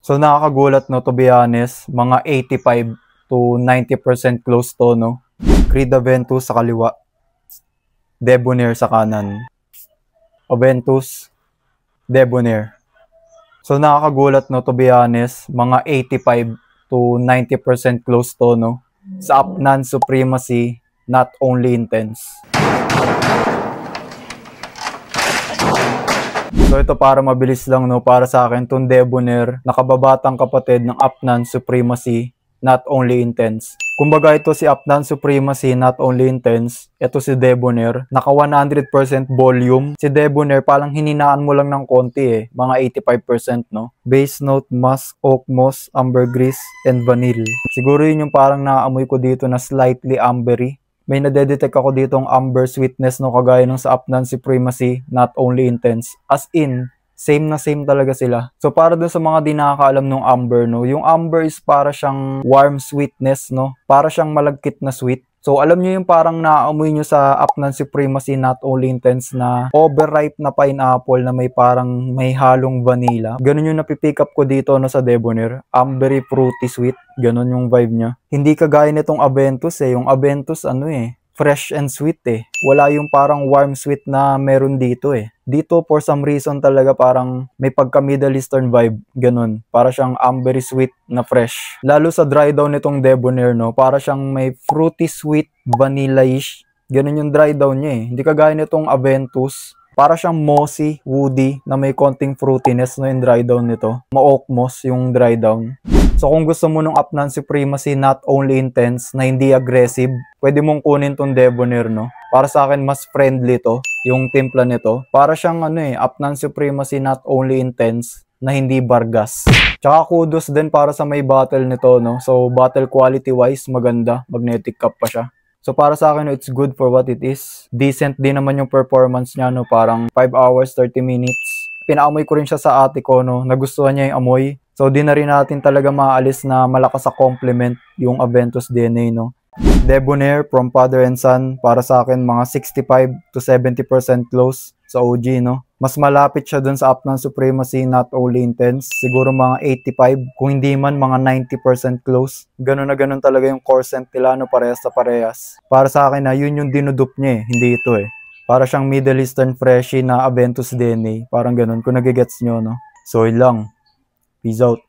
So nakakagulat no, to be honest, mga 85 to 90% close to no. Creed Aventus sa kaliwa, Debonair sa kanan. Aventus, Debonair. So nakakagulat no, to be honest, mga 85 to 90% close to no. Sa Upnan Supremacy, Not Only Intense. So ito para mabilis lang no, para sa akin tong Debonair, nakababatang kapatid ng Upnan Supremacy, Not Only Intense. Kumbaga ito si Upnan Supremacy, Not Only Intense, ito si Debonair, naka 100% volume. Si Debonair parang hininaan mo lang ng konti mga 85% no. Base note, musk, oak moss, ambergris, and vanilla. Siguro yun yung parang naamoy ko dito na slightly ambery. May nadedetect ako ditong amber sweetness no, kagaya ng sa Upnan Supremacy, Not Only Intense. As in, same na same talaga sila. So para dun sa mga di nakakaalam ng amber no, yung amber is para siyang warm sweetness no, para siyang malagkit na sweet. So alam niyo yung parang naaamoy niyo sa Upnan Supremacy, Not Only Intense na overripe na pineapple na may parang may halong vanilla. Ganun yung napipick up ko dito no, sa Debonair. Ambery fruity sweet. Ganun yung vibe niya. Hindi kagaya nitong Aventus yung Aventus fresh and sweet Wala yung parang warm sweet na meron dito Dito for some reason talaga parang may pagka Middle Eastern vibe, ganun. Para siyang ambery sweet na fresh. Lalo sa dry down nitong Debonair no, para siyang may fruity sweet, vanilla-ish. Ganun yung dry down niya Hindi kagaya nitong Aventus. Para siyang mossy, woody, na may konting fruitiness no yung dry down nito. Ma-oak moss yung dry down. So kung gusto mo nung Upnan Supremacy, Not Only Intense, na hindi aggressive, pwede mong kunin tong Debonair no. Para sa akin mas friendly to, yung timpla nito. Para siyang Upnan Supremacy, Not Only Intense, na hindi bargas. Tsaka kudos din para sa may bottle nito no. So bottle quality wise maganda, magnetic cap pa siya. So para sa akin, it's good for what it is. Decent din naman yung performance niya no, parang 5 hours 30 minutes. Pinaamoy ko rin siya sa ate ko no, nagustuhan niya yung amoy. So di na rin natin talaga maalis na malakas sa compliment yung Aventus DNA no. Debonair from Father and Son, para sa akin mga 65 to 70% close sa OG no. Mas malapit siya dun sa Upnan Supremacy, Not Only Intense. Siguro mga 85, kung hindi man mga 90% close. Ganun na ganun talaga yung core scent nila no, parehas sa parehas. Para sa akin yun yung dinudup niya hindi ito Para siyang Middle Eastern freshie na Aventus DNA. Parang ganun, kung nagigets nyo no. So yun lang. Peace out.